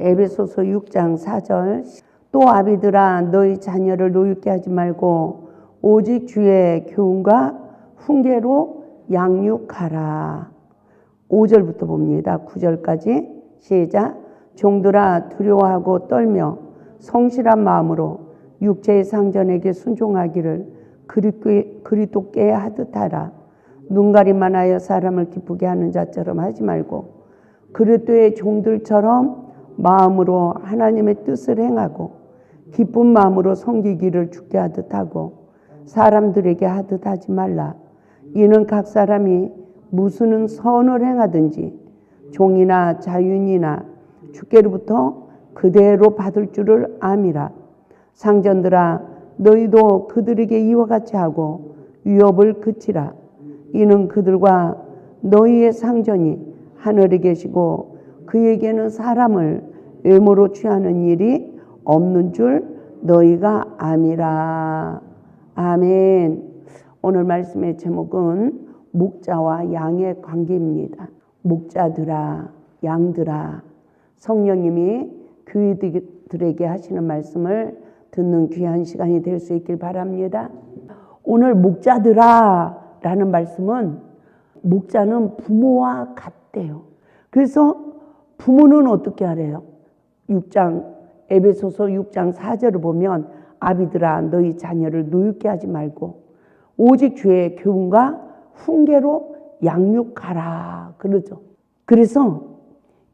에베소서 6장 4절 또 아비들아 너희 자녀를 노엽게 하지 말고 오직 주의 교훈과 훈계로 양육하라. 5절부터 봅니다. 9절까지 시작. 종들아 두려워하고 떨며 성실한 마음으로 육체의 상전에게 순종하기를 그리스도께 하듯 하라. 눈가림만 하여 사람을 기쁘게 하는 자처럼 하지 말고 그리스도의 종들처럼 마음으로 하나님의 뜻을 행하고 기쁜 마음으로 섬기기를 주께 하듯 하고 사람들에게 하듯 하지 말라. 이는 각 사람이 무슨 선을 행하든지 종이나 자윤이나 주께로부터 그대로 받을 줄을 암이라. 상전들아 너희도 그들에게 이와 같이 하고 위협을 그치라. 이는 그들과 너희의 상전이 하늘에 계시고 그에게는 사람을 외모로 취하는 일이 없는 줄 너희가 암이라. 아멘. 오늘 말씀의 제목은 목자와 양의 관계입니다. 목자들아, 양들아, 성령님이 교회들에게 하시는 말씀을 듣는 귀한 시간이 될 수 있길 바랍니다. 오늘 목자들아 라는 말씀은 목자는 부모와 같대요. 그래서 부모는 어떻게 하래요? 에베소서 6장 4절을 보면 아비들아 너희 자녀를 노엽게 하지 말고 오직 주의 교훈과 훈계로 양육하라 그러죠. 그래서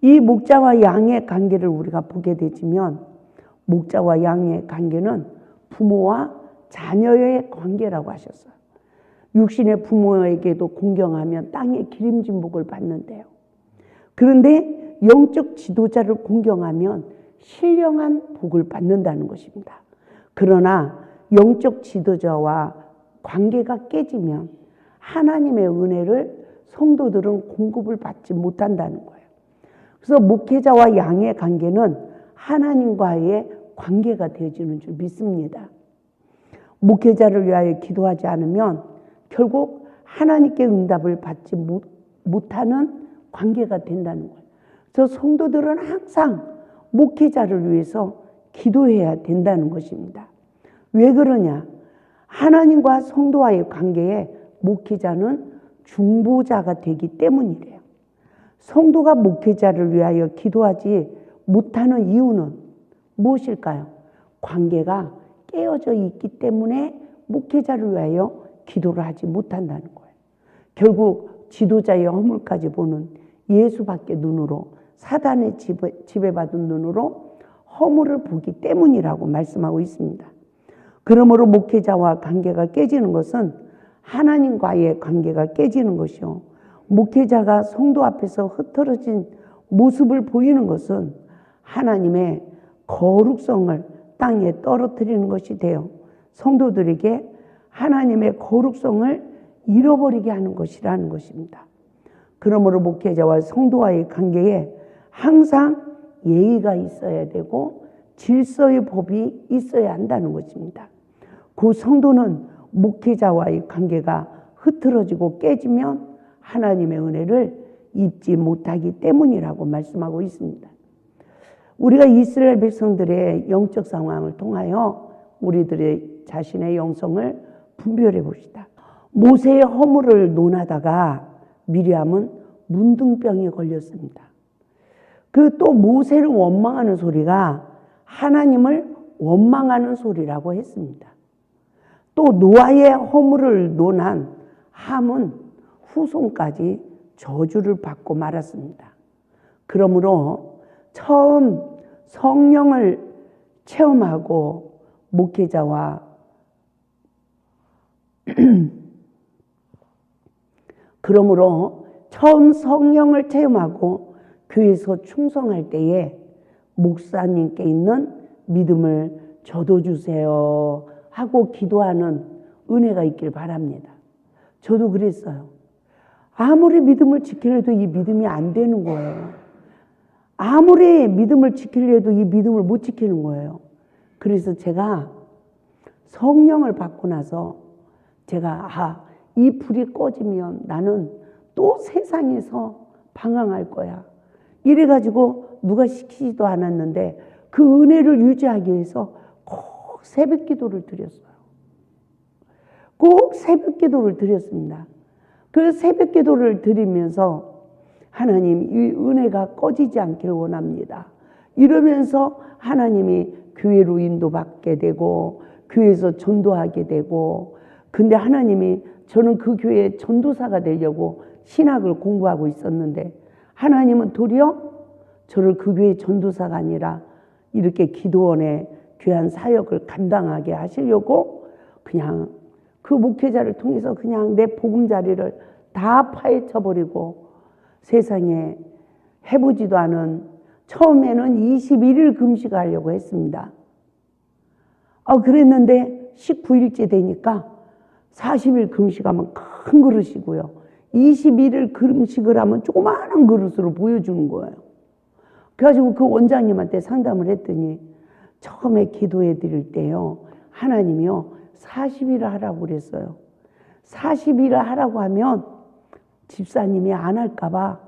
이 목자와 양의 관계를 우리가 보게 되지면 목자와 양의 관계는 부모와 자녀의 관계라고 하셨어요. 육신의 부모에게도 공경하면 땅의 기름진 복을 받는데요. 그런데 영적 지도자를 공경하면 신령한 복을 받는다는 것입니다. 그러나 영적 지도자와 관계가 깨지면 하나님의 은혜를 성도들은 공급을 받지 못한다는 거예요. 그래서 목회자와 양의 관계는 하나님과의 관계가 되어지는 줄 믿습니다. 목회자를 위하여 기도하지 않으면 결국 하나님께 응답을 받지 못하는 관계가 된다는 거예요. 그래서 성도들은 항상 목회자를 위해서 기도해야 된다는 것입니다. 왜 그러냐? 하나님과 성도와의 관계에 목회자는 중보자가 되기 때문이래요. 성도가 목회자를 위하여 기도하지 못하는 이유는 무엇일까요? 관계가 깨어져 있기 때문에 목회자를 위하여 기도를 하지 못한다는 거예요. 결국 지도자의 허물까지 보는 예수밖에 눈으로 사단의 지배받은 눈으로 허물을 보기 때문이라고 말씀하고 있습니다. 그러므로 목회자와 관계가 깨지는 것은 하나님과의 관계가 깨지는 것이요. 목회자가 성도 앞에서 흐트러진 모습을 보이는 것은 하나님의 거룩성을 땅에 떨어뜨리는 것이 되어 성도들에게 하나님의 거룩성을 잃어버리게 하는 것이라는 것입니다. 그러므로 목회자와 성도와의 관계에 항상 예의가 있어야 되고 질서의 법이 있어야 한다는 것입니다. 그 성도는 목회자와의 관계가 흐트러지고 깨지면 하나님의 은혜를 입지 못하기 때문이라고 말씀하고 있습니다. 우리가 이스라엘 백성들의 영적 상황을 통하여 우리들의 자신의 영성을 분별해 봅시다. 모세의 허물을 논하다가 미리암은 문둥병에 걸렸습니다. 그 또 모세를 원망하는 소리가 하나님을 원망하는 소리라고 했습니다. 또 노아의 허물을 논한 함은 후손까지 저주를 받고 말았습니다. 그러므로 처음 성령을 체험하고 목회자와 그러므로 처음 성령을 체험하고 교회에서 충성할 때에 목사님께 있는 믿음을 저도 주세요 하고 기도하는 은혜가 있길 바랍니다. 저도 그랬어요. 아무리 믿음을 지키려도 이 믿음이 안 되는 거예요. 아무리 믿음을 지키려도 이 믿음을 못 지키는 거예요. 그래서 제가 성령을 받고 나서 제가 이 불이 꺼지면 나는 또 세상에서 방황할 거야. 이래가지고 누가 시키지도 않았는데 그 은혜를 유지하기 위해서 꼭 새벽 기도를 드렸어요. 꼭 새벽 기도를 드렸습니다. 그 새벽 기도를 드리면서 하나님 이 은혜가 꺼지지 않기를 원합니다. 이러면서 하나님이 교회로 인도받게 되고 교회에서 전도하게 되고, 근데 하나님이 저는 그 교회의 전도사가 되려고 신학을 공부하고 있었는데 하나님은 도리어 저를 그 교회의 전도사가 아니라 이렇게 기도원의 귀한 사역을 감당하게 하시려고 그냥 그 목회자를 통해서 그냥 내 보금자리를 다 파헤쳐버리고 세상에 해보지도 않은, 처음에는 21일 금식하려고 했습니다. 그랬는데 19일째 되니까 40일 금식하면 큰 그릇이고요, 21일 금식을 하면 조그마한 그릇으로 보여주는 거예요. 그래가지고 그 원장님한테 상담을 했더니 처음에 기도해 드릴 때요, 하나님이요 40일을 하라고 그랬어요. 40일을 하라고 하면 집사님이 안 할까봐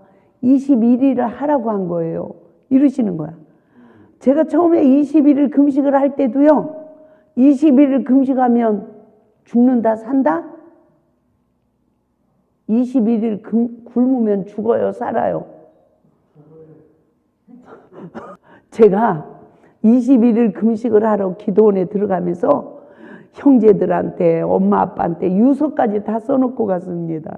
21일을 하라고 한 거예요. 이러시는 거야. 제가 처음에 21일 금식을 할 때도요, 21일 금식하면 죽는다 산다? 21일 굶으면 죽어요 살아요? 제가 21일 금식을 하러 기도원에 들어가면서 형제들한테 엄마 아빠한테 유서까지 다 써놓고 갔습니다.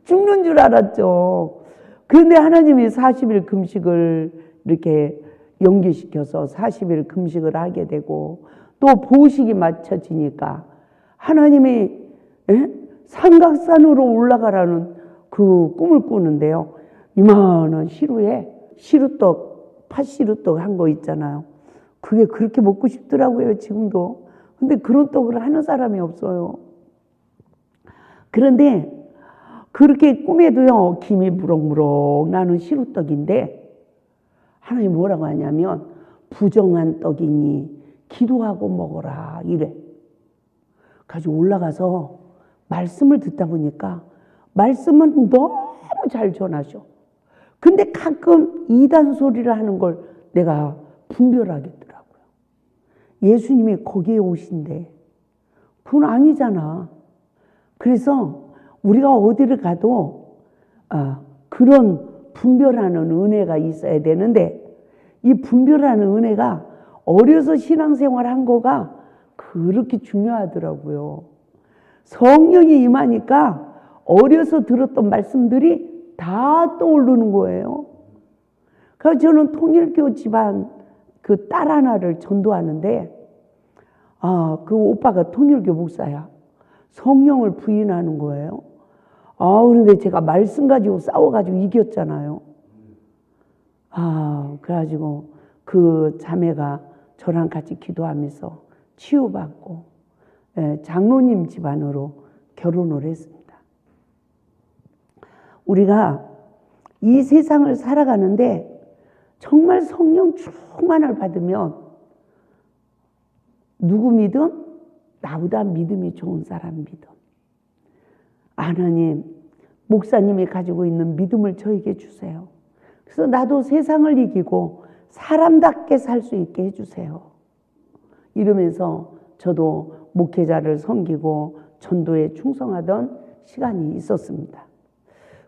죽는 줄 알았죠. 그런데 하나님이 40일 금식을 이렇게 연기시켜서 40일 금식을 하게 되고 또 보식이 맞춰지니까 하나님이 삼각산으로 올라가라는 그 꿈을 꾸는데요, 이만한 시루에 시루떡, 팥시루떡 한 거 있잖아요. 그게 그렇게 먹고 싶더라고요 지금도. 근데 그런 떡을 하는 사람이 없어요. 그런데 그렇게 꿈에도요 김이 무럭무럭 나는 시루떡인데 하나님 뭐라고 하냐면 부정한 떡이니 기도하고 먹어라 이래. 가지고 올라가서 말씀을 듣다 보니까 말씀은 너무 잘 전하셔. 근데 가끔 이단 소리를 하는 걸 내가 분별하겠더라고요. 예수님이 거기에 오신대. 그건 아니잖아. 그래서 우리가 어디를 가도 그런 분별하는 은혜가 있어야 되는데 이 분별하는 은혜가 어려서 신앙생활 한 거가 그렇게 중요하더라고요. 성령이 임하니까 어려서 들었던 말씀들이 다 떠오르는 거예요. 그래서 저는 통일교 집안 그 딸 하나를 전도하는데 그 오빠가 통일교 목사야. 성령을 부인하는 거예요. 그런데 제가 말씀 가지고 싸워가지고 이겼잖아요. 그래가지고 그 자매가 저랑 같이 기도하면서 치유받고 장로님 집안으로 결혼을 했습니다. 우리가 이 세상을 살아가는데 정말 성령 충만을 받으면 누구 믿음? 나보다 믿음이 좋은 사람 믿음. 하나님, 목사님이 가지고 있는 믿음을 저에게 주세요. 그래서 나도 세상을 이기고 사람답게 살 수 있게 해주세요. 이러면서 저도 목회자를 섬기고 전도에 충성하던 시간이 있었습니다.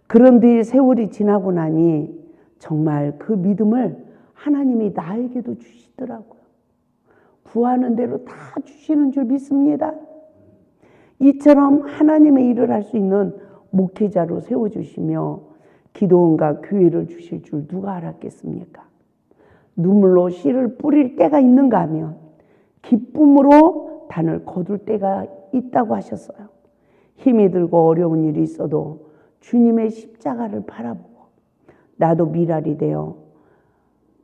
그런 뒤 세월이 지나고 나니 정말 그 믿음을 하나님이 나에게도 주시더라고요. 구하는 대로 다 주시는 줄 믿습니다. 이처럼 하나님의 일을 할 수 있는 목회자로 세워주시며 기도원과 교회를 주실 줄 누가 알았겠습니까? 눈물로 씨를 뿌릴 때가 있는가 하면 기쁨으로 단을 거둘 때가 있다고 하셨어요. 힘이 들고 어려운 일이 있어도 주님의 십자가를 바라보고 나도 미랄이 되어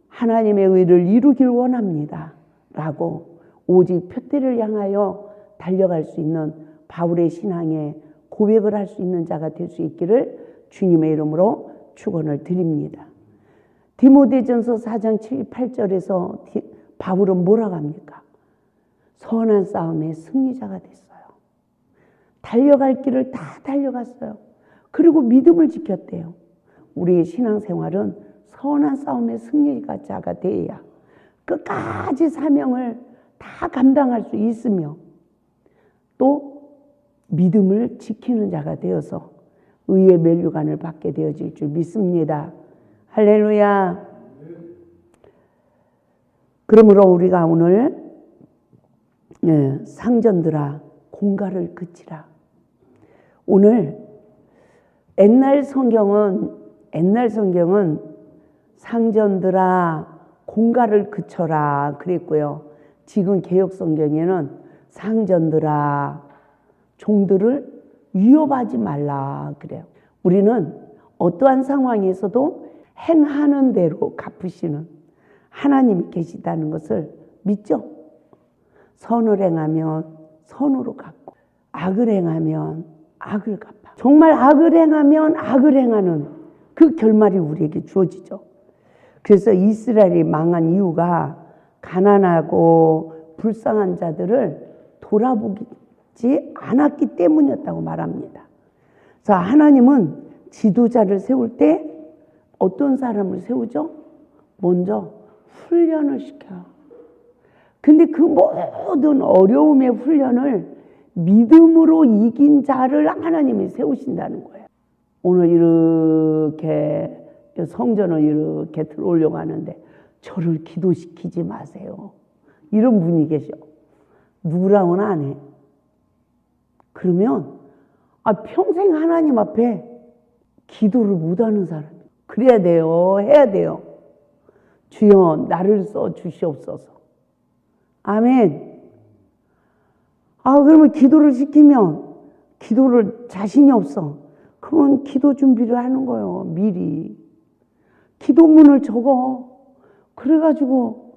하나님의 의를 이루길 원합니다 라고 오직 표대를 향하여 달려갈 수 있는 바울의 신앙에 고백을 할 수 있는 자가 될 수 있기를 주님의 이름으로 축원을 드립니다. 디모데전서 4장 7, 8절에서 바울은 뭐라고 합니까? 선한 싸움의 승리자가 됐어요. 달려갈 길을 다 달려갔어요. 그리고 믿음을 지켰대요. 우리의 신앙생활은 선한 싸움의 승리자가 되어야 끝까지 사명을 다 감당할 수 있으며 또 믿음을 지키는 자가 되어서 의의 면류관을 받게 되어질 줄 믿습니다. 할렐루야. 그러므로 우리가 오늘 상전들아 공갈을 그치라. 오늘 옛날 성경은 상전들아 공갈을 그쳐라 그랬고요. 지금 개역 성경에는 상전들아 종들을 위협하지 말라 그래요. 우리는 어떠한 상황에서도 행하는 대로 갚으시는 하나님이 계시다는 것을 믿죠. 선을 행하면 선으로 갚고 악을 행하면 악을 갚아. 정말 악을 행하면 악을 행하는 그 결말이 우리에게 주어지죠. 그래서 이스라엘이 망한 이유가 가난하고 불쌍한 자들을 돌아보지 않았기 때문이었다고 말합니다. 자, 하나님은 지도자를 세울 때 어떤 사람을 세우죠? 먼저 훈련을 시켜요. 근데 그 모든 어려움의 훈련을 믿음으로 이긴 자를 하나님이 세우신다는 거예요. 오늘 이렇게 성전을 이렇게 들어오려고 하는데 저를 기도시키지 마세요. 이런 분이 계셔. 누구랑은 안 해. 그러면 평생 하나님 앞에 기도를 못하는 사람이에요. 그래야 돼요. 해야 돼요. 주여 나를 써주시옵소서. 아멘. 그러면 기도를 시키면 기도를 자신이 없어. 그러면 기도 준비를 하는 거예요. 미리. 기도문을 적어. 그래가지고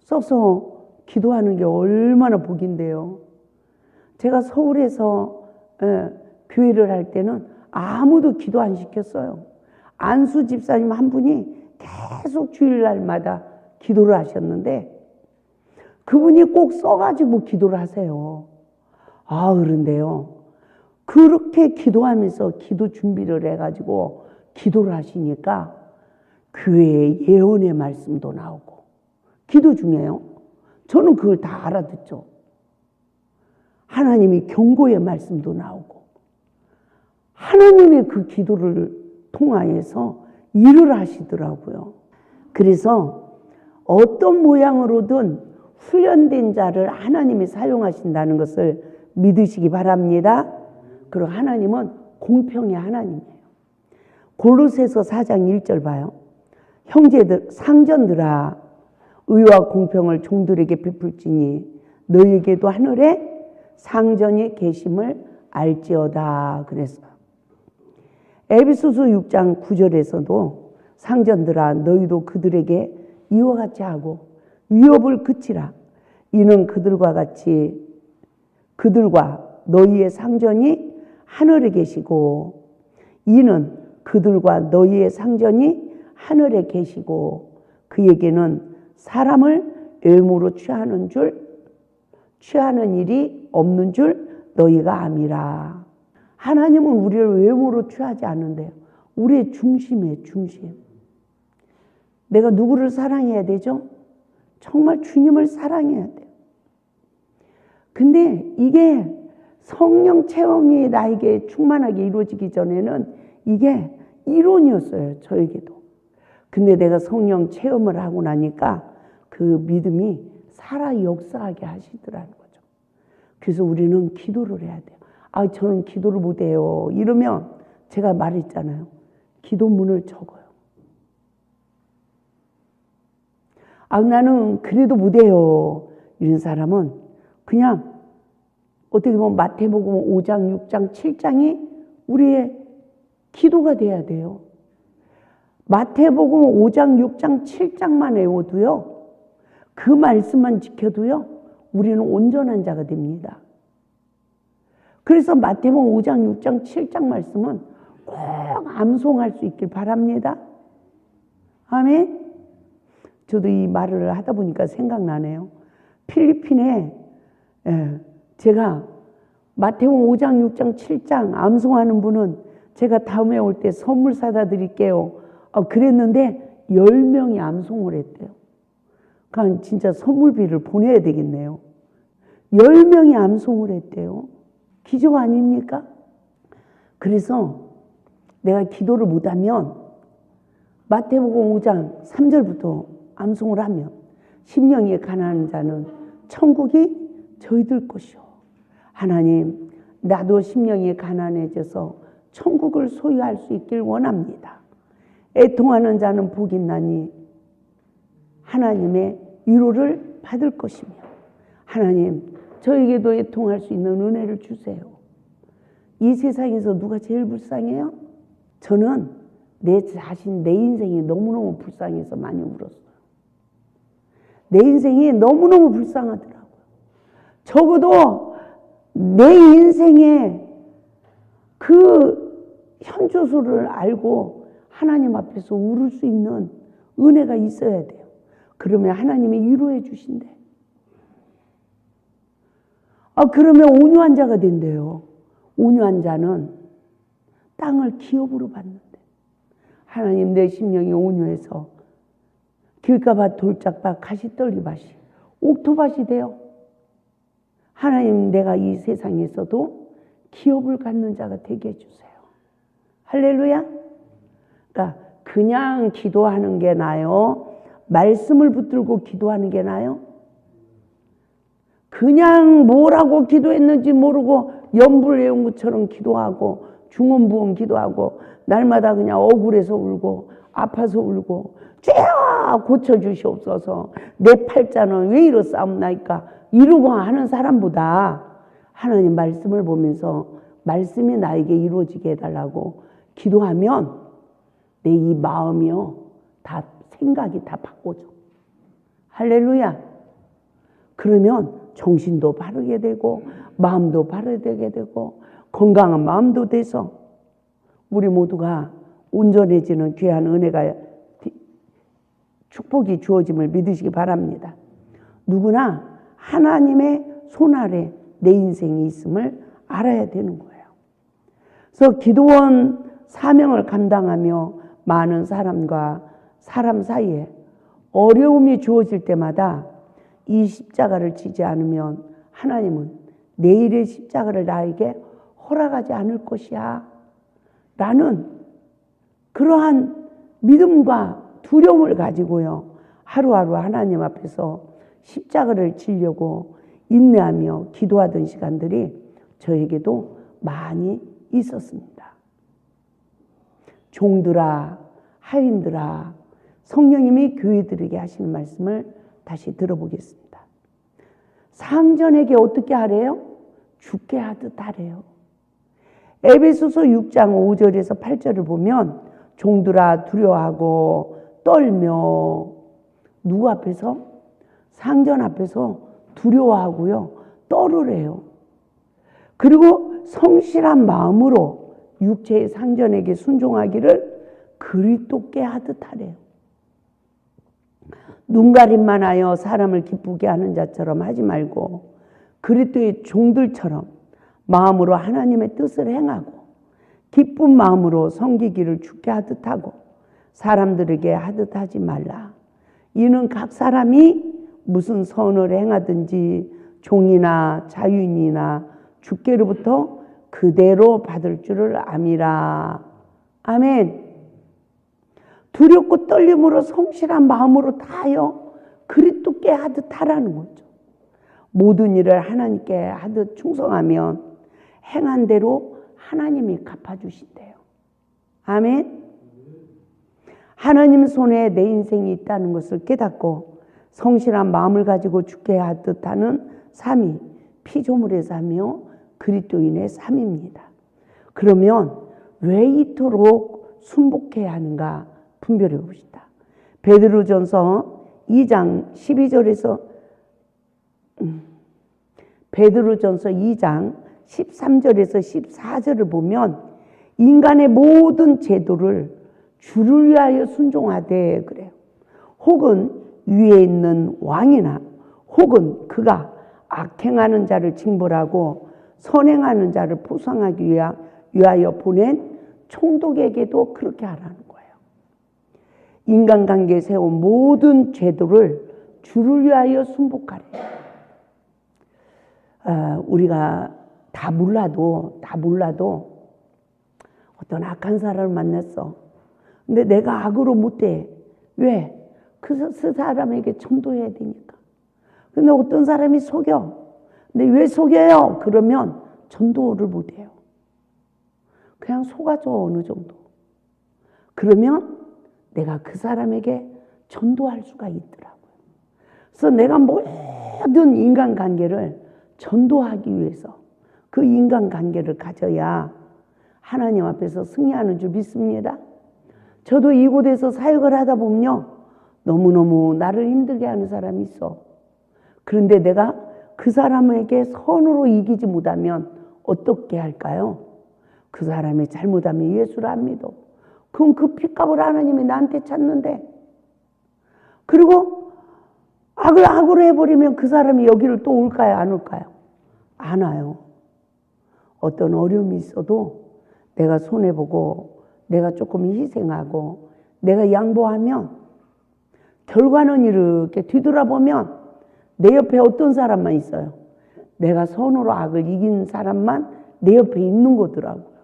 써서 기도하는 게 얼마나 복인데요. 제가 서울에서 교회를 할 때는 아무도 기도 안 시켰어요. 안수 집사님 한 분이 계속 주일날마다 기도를 하셨는데 그분이 꼭 써가지고 기도를 하세요. 그런데요. 그렇게 기도하면서 기도 준비를 해가지고 기도를 하시니까 교회에 예언의 말씀도 나오고 기도 중에요. 저는 그걸 다 알아듣죠. 하나님이 경고의 말씀도 나오고 하나님의 그 기도를 통하여서 일을 하시더라고요. 그래서 어떤 모양으로든 훈련된 자를 하나님이 사용하신다는 것을 믿으시기 바랍니다. 그리고 하나님은 공평의 하나님이에요. 골로새서 4장 1절 봐요. 형제들 상전들아 의와 공평을 종들에게 베풀지니 너희에게도 하늘에 상전이 계심을 알지어다 그랬어요. 에베소서 6장 9절에서도 상전들아 너희도 그들에게 이와 같이 하고 위협을 그치라. 이는 그들과 너희의 상전이 하늘에 계시고 이는 그들과 너희의 상전이 하늘에 계시고 그에게는 사람을 외모로 취하는 일이 없는 줄 너희가 암이라. 하나님은 우리를 외모로 취하지 않는데요. 우리의 중심이에요. 중심. 내가 누구를 사랑해야 되죠? 정말 주님을 사랑해야 돼요. 근데 이게 성령 체험이 나에게 충만하게 이루어지기 전에는 이게 이론이었어요. 저에게도. 근데 내가 성령 체험을 하고 나니까 그 믿음이 살아 역사하게 하시더라는 거죠. 그래서 우리는 기도를 해야 돼요. 저는 기도를 못해요. 이러면 제가 말했잖아요. 기도문을 적어요. 나는 그래도 못해요. 이런 사람은 그냥 어떻게 보면 마태복음 5장, 6장, 7장이 우리의 기도가 돼야 돼요. 마태복음 5장, 6장, 7장만 외워도요. 그 말씀만 지켜도요. 우리는 온전한 자가 됩니다. 그래서 마태복음 5장, 6장, 7장 말씀은 꼭 암송할 수 있길 바랍니다. 아멘. 저도 이 말을 하다 보니까 생각나네요. 필리핀에 제가 마태복음 5장, 6장, 7장 암송하는 분은 제가 다음에 올 때 선물 사다 드릴게요. 그랬는데 10명이 암송을 했대요. 그러니까 진짜 선물비를 보내야 되겠네요. 10명이 암송을 했대요. 기적 아닙니까? 그래서 내가 기도를 못하면 마태복음 5장 3절부터 암송을 하면 심령이 가난한 자는 천국이 저희들 것이요. 하나님, 나도 심령이 가난해져서 천국을 소유할 수 있길 원합니다. 애통하는 자는 복이 있나니 하나님의 위로를 받을 것이며, 하나님, 저에게도 애통할 수 있는 은혜를 주세요. 이 세상에서 누가 제일 불쌍해요? 저는 내 자신, 내 인생이 너무너무 불쌍해서 많이 울었어요. 내 인생이 너무너무 불쌍하더라고요. 적어도 내 인생에 그 현주소를 알고 하나님 앞에서 울을 수 있는 은혜가 있어야 돼요. 그러면 하나님이 위로해 주신대. 그러면 온유한 자가 된대요. 온유한 자는 땅을 기업으로 받는데, 하나님, 내 심령이 온유해서 길가밭, 돌짝밭, 가시떨기밭이 옥토밭이 돼요. 하나님, 내가 이 세상에서도 기업을 갖는 자가 되게 해주세요. 할렐루야. 그러니까 그냥 기도하는 게 나아요? 말씀을 붙들고 기도하는 게 나아요? 그냥 뭐라고 기도했는지 모르고 연불 외운 것처럼 기도하고 중언부언 기도하고 날마다 그냥 억울해서 울고 아파서 울고 주여 고쳐주시옵소서, 내 팔자는 왜 이렇사옵나이까 이러고 하는 사람보다 하나님 말씀을 보면서 말씀이 나에게 이루어지게 해달라고 기도하면 내 이 마음이요, 다 생각이 다 바꿔져. 할렐루야. 그러면 정신도 바르게 되고 마음도 바르게 되고 건강한 마음도 돼서 우리 모두가 온전해지는 귀한 은혜가, 축복이 주어짐을 믿으시기 바랍니다. 누구나 하나님의 손 아래 내 인생이 있음을 알아야 되는 거예요. 그래서 기도원 사명을 감당하며 많은 사람과 사람 사이에 어려움이 주어질 때마다 이 십자가를 지지 않으면 하나님은 내일의 십자가를 나에게 허락하지 않을 것이야 라는 그러한 믿음과 두려움을 가지고요, 하루하루 하나님 앞에서 십자가를 지려고 인내하며 기도하던 시간들이 저에게도 많이 있었습니다. 종들아, 하인들아, 성령님이 교회들에게 하시는 말씀을 다시 들어보겠습니다. 상전에게 어떻게 하래요? 죽게 하듯 하래요. 에베소서 6장 5절에서 8절을 보면 종들아 두려워하고 떨며, 누구 앞에서? 상전 앞에서 두려워하고요, 떨으래요. 그리고 성실한 마음으로 육체의 상전에게 순종하기를 그리스도께 하듯 하래요. 눈가림만 하여 사람을 기쁘게 하는 자처럼 하지 말고 그리스도의 종들처럼 마음으로 하나님의 뜻을 행하고 기쁜 마음으로 섬기기를 주께 하듯 하고 사람들에게 하듯 하지 말라. 이는 각 사람이 무슨 선을 행하든지 종이나 자유인이나 주께로부터 그대로 받을 줄을 암이라. 아멘. 두렵고 떨림으로 성실한 마음으로 다하여 그리스도께 하듯 하라는 거죠. 모든 일을 하나님께 하듯 충성하면 행한 대로 하나님이 갚아주신대요. 아멘. 하나님 손에 내 인생이 있다는 것을 깨닫고 성실한 마음을 가지고 죽게 하듯 하는 삶이 피조물의 삶이요 그리스도인의 삶입니다. 그러면 왜 이토록 순복해야 하는가 분별해 봅시다. 베드로전서 2장 12절에서 베드로전서 2장 13절에서 14절을 보면 인간의 모든 제도를 주를 위하여 순종하되 그래요. 혹은 위에 있는 왕이나 혹은 그가 악행하는 자를 징벌하고 선행하는 자를 보상하기 위하여 보낸 총독에게도 그렇게 하라는 거예요. 인간관계에 세운 모든 제도를 주를 위하여 순복하래요. 우리가 다 몰라도 어떤 악한 사람을 만났어. 근데 내가 악으로 못 돼. 왜? 그 사람에게 전도해야 되니까. 근데 어떤 사람이 속여. 근데 왜 속여요? 그러면 전도를 못 해요. 그냥 속아줘, 어느 정도. 그러면 내가 그 사람에게 전도할 수가 있더라고요. 그래서 내가 모든 인간관계를 전도하기 위해서 그 인간관계를 가져야 하나님 앞에서 승리하는 줄 믿습니다. 저도 이곳에서 사역을 하다 보면요, 너무너무 나를 힘들게 하는 사람이 있어. 그런데 내가 그 사람에게 선으로 이기지 못하면 어떻게 할까요? 그 사람이 잘못하면 예수를 안 믿어. 그럼 그 핏값을 하나님이 나한테 찾는데, 그리고 악으로 해버리면 그 사람이 여기를 또 올까요? 안 올까요? 안 와요. 어떤 어려움이 있어도 내가 손해보고 내가 조금 희생하고 내가 양보하면 결과는 이렇게 뒤돌아보면 내 옆에 어떤 사람만 있어요. 내가 선으로 악을 이긴 사람만 내 옆에 있는 거더라고요.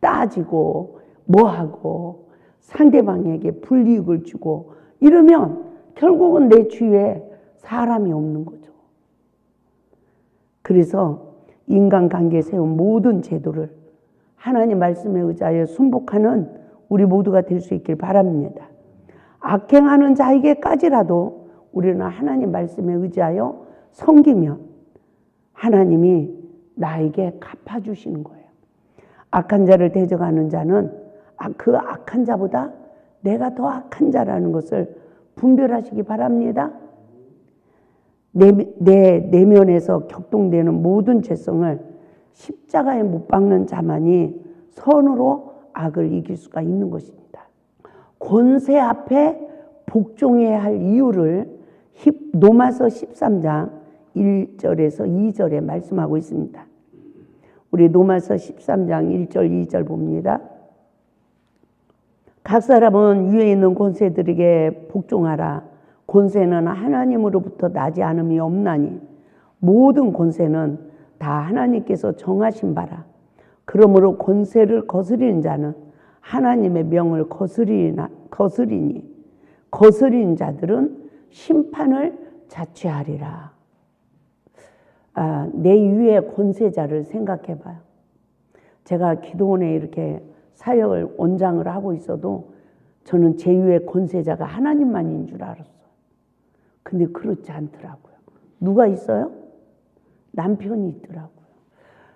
따지고 뭐하고 상대방에게 불이익을 주고 이러면 결국은 내 주위에 사람이 없는 거죠. 그래서 인간관계에 세운 모든 제도를 하나님 말씀에 의지하여 순복하는 우리 모두가 될 수 있길 바랍니다. 악행하는 자에게까지라도 우리는 하나님 말씀에 의지하여 섬기면 하나님이 나에게 갚아주시는 거예요. 악한 자를 대적하는 자는 그 악한 자보다 내가 더 악한 자라는 것을 분별하시기 바랍니다. 내 내면에서 격동되는 모든 죄성을 십자가에 못 박는 자만이 선으로 악을 이길 수가 있는 것입니다. 권세 앞에 복종해야 할 이유를 로마서 13장 1절에서 2절에 말씀하고 있습니다. 우리 로마서 13장 1절 2절 봅니다. 각 사람은 위에 있는 권세들에게 복종하라. 권세는 하나님으로부터 나지 않음이 없나니 모든 권세는 다 하나님께서 정하신 바라. 그러므로 권세를 거스리는 자는 하나님의 명을 거스리니 거스리는 자들은 심판을 자취하리라. 내 위에 권세자를 생각해 봐요. 제가 기도원에 이렇게 사역을 원장을 하고 있어도 저는 제 위에 권세자가 하나님만인 줄 알았어요. 근데 그렇지 않더라고요. 누가 있어요? 남편이 있더라고요.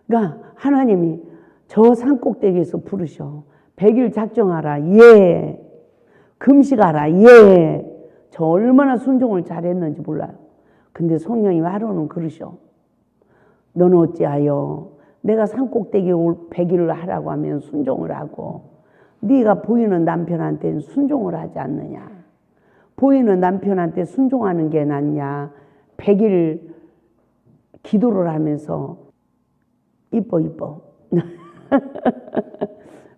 그러니까 하나님이 저 산꼭대기에서 부르셔. 100일 작정하라. 예. 금식하라. 예. 저 얼마나 순종을 잘했는지 몰라요. 근데 성령이 하루는 그러셔. 너는 어찌하여 내가 산꼭대기에 100일을 하라고 하면 순종을 하고 네가 보이는 남편한테는 순종을 하지 않느냐. 보이는 남편한테 순종하는 게 낫냐. 100일 기도를 하면서 이뻐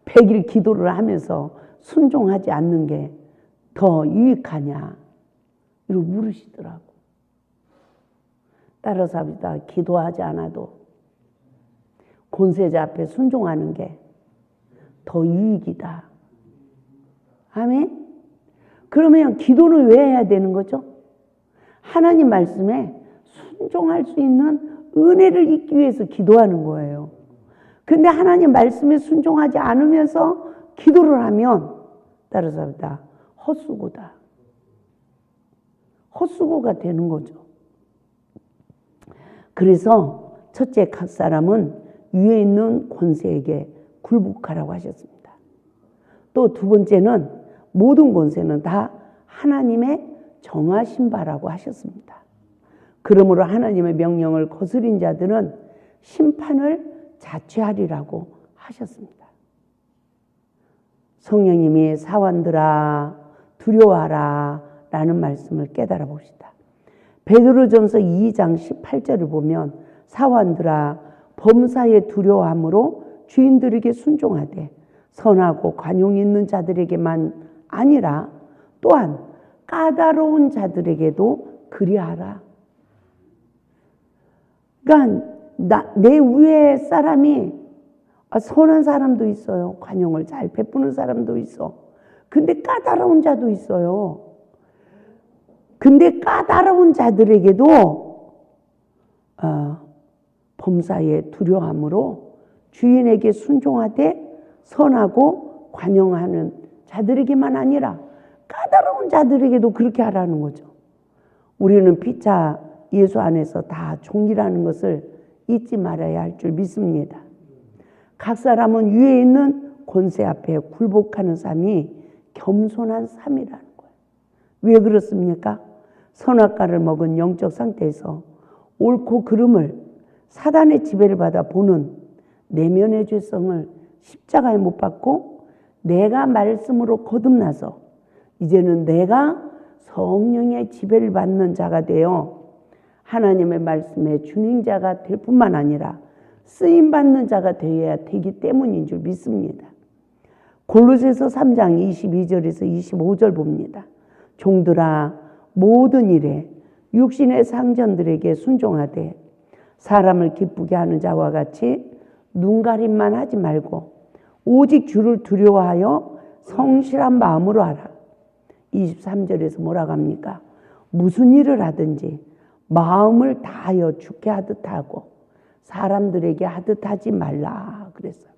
100일 기도를 하면서 순종하지 않는 게 더 유익하냐 이러고 물으시더라고. 따라서 합니다. 기도하지 않아도 권세자 앞에 순종하는 게 더 유익이다. 아멘. 그러면 기도는 왜 해야 되는 거죠? 하나님 말씀에 순종할 수 있는 은혜를 잊기 위해서 기도하는 거예요. 근데 하나님 말씀에 순종하지 않으면서 기도를 하면 따라서 합니다. 헛수고다. 헛수고가 되는 거죠. 그래서 첫째, 각 사람은 위에 있는 권세에게 굴복하라고 하셨습니다. 또 두 번째는 모든 권세는 다 하나님의 정하신 바라고 하셨습니다. 그러므로 하나님의 명령을 거스린 자들은 심판을 자취하리라고 하셨습니다. 성령님이 사환들아 두려워하라 라는 말씀을 깨달아 봅시다. 베드로전서 2장 18절을 보면 사환들아 범사에 두려워함으로 주인들에게 순종하되 선하고 관용 있는 자들에게만 아니라 또한 까다로운 자들에게도 그리하라. 그러니까 내 위에 사람이 선한 사람도 있어요. 관용을 잘 베푸는 사람도 있어. 근데 까다로운 자도 있어요. 근데 까다로운 자들에게도 범사에 두려움으로 주인에게 순종하되 선하고 관용하는 자들에게만 아니라 까다로운 자들에게도 그렇게 하라는 거죠. 우리는 피차 예수 안에서 다 종이라는 것을 잊지 말아야 할 줄 믿습니다. 각 사람은 위에 있는 권세 앞에 굴복하는 삶이 겸손한 삶이라는 거예요. 왜 그렇습니까? 선악과를 먹은 영적 상태에서 옳고 그름을 사단의 지배를 받아 보는 내면의 죄성을 십자가에 못 박고 내가 말씀으로 거듭나서 이제는 내가 성령의 지배를 받는 자가 되어 하나님의 말씀의 준행자가 될 뿐만 아니라 쓰임받는 자가 되어야 되기 때문인 줄 믿습니다. 골로새서 3장 22절에서 25절 봅니다. 종들아 모든 일에 육신의 상전들에게 순종하되 사람을 기쁘게 하는 자와 같이 눈가림만 하지 말고 오직 주를 두려워하여 성실한 마음으로 하라. 23절에서 뭐라고 합니까? 무슨 일을 하든지 마음을 다하여 주께 하듯 하고 사람들에게 하듯 하지 말라 그랬어요.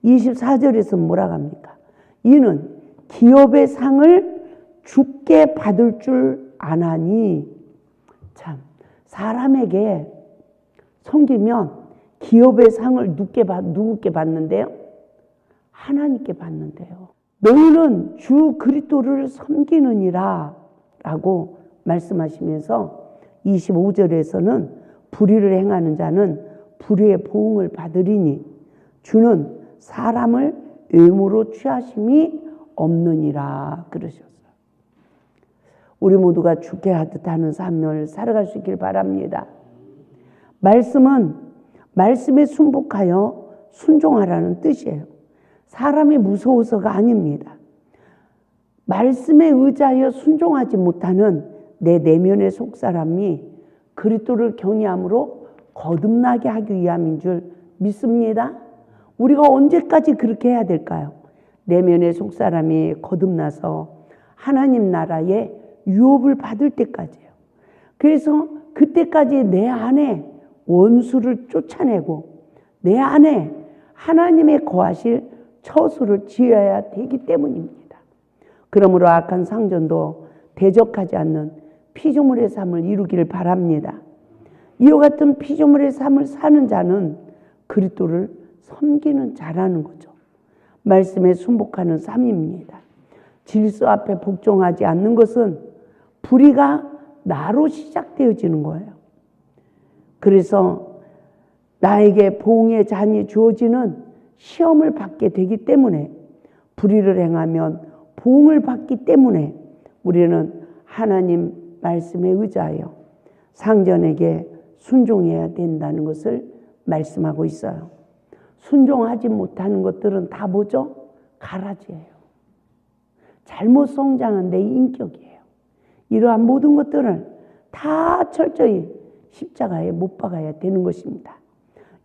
24절에서 뭐라고 합니까? 이는 기업의 상을 주께 받을 줄 아나니. 참, 사람에게 섬기면 기업의 상을 누구께 받는데요? 하나님께 받는데요. 너희는 주 그리스도를 섬기느니라 라고 말씀하시면서 25절에서는 불의를 행하는 자는 불의의 보응을 받으리니 주는 사람을 외모로 취하심이 없느니라 그러셨어요. 우리 모두가 주께 하듯 하는 삶을 살아갈 수 있길 바랍니다. 말씀은 말씀에 순복하여 순종하라는 뜻이에요. 사람이 무서워서가 아닙니다. 말씀에 의지하여 순종하지 못하는 내 내면의 속사람이 그리스도를 경외함으로 거듭나게 하기 위함인 줄 믿습니다. 우리가 언제까지 그렇게 해야 될까요? 내면의 속사람이 거듭나서 하나님 나라의 유업을 받을 때까지요. 그래서 그때까지 내 안에 원수를 쫓아내고 내 안에 하나님의 거하실 처소를 지어야 되기 때문입니다. 그러므로 악한 상전도 대적하지 않는 피조물의 삶을 이루기를 바랍니다. 이와 같은 피조물의 삶을 사는 자는 그리스도를 섬기는 자라는 거죠. 말씀에 순복하는 삶입니다. 질서 앞에 복종하지 않는 것은 불의가 나로 시작되어지는 거예요. 그래서 나에게 보응의 잔이 주어지는 시험을 받게 되기 때문에 불의를 행하면 보응을 받기 때문에 우리는 하나님 말씀에 의지하여 상전에게 순종해야 된다는 것을 말씀하고 있어요. 순종하지 못하는 것들은 다 뭐죠? 가라지예요. 잘못 성장한 내 인격이에요. 이러한 모든 것들을 다 철저히 십자가에 못 박아야 되는 것입니다.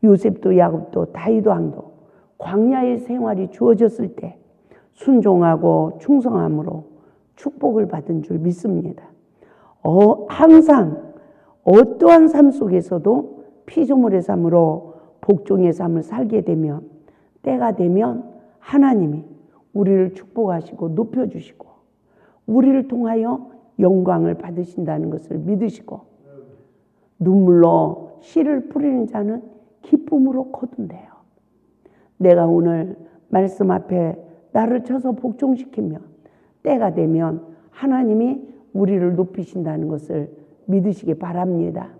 요셉도 야곱도 다윗 왕도 광야의 생활이 주어졌을 때 순종하고 충성함으로 축복을 받은 줄 믿습니다. 항상 어떠한 삶 속에서도 피조물의 삶으로 복종의 삶을 살게 되면 때가 되면 하나님이 우리를 축복하시고 높여주시고 우리를 통하여 영광을 받으신다는 것을 믿으시고 눈물로 씨를 뿌리는 자는 기쁨으로 거둔대요. 내가 오늘 말씀 앞에 나를 쳐서 복종시키면 때가 되면 하나님이 우리를 높이신다는 것을 믿으시기 바랍니다.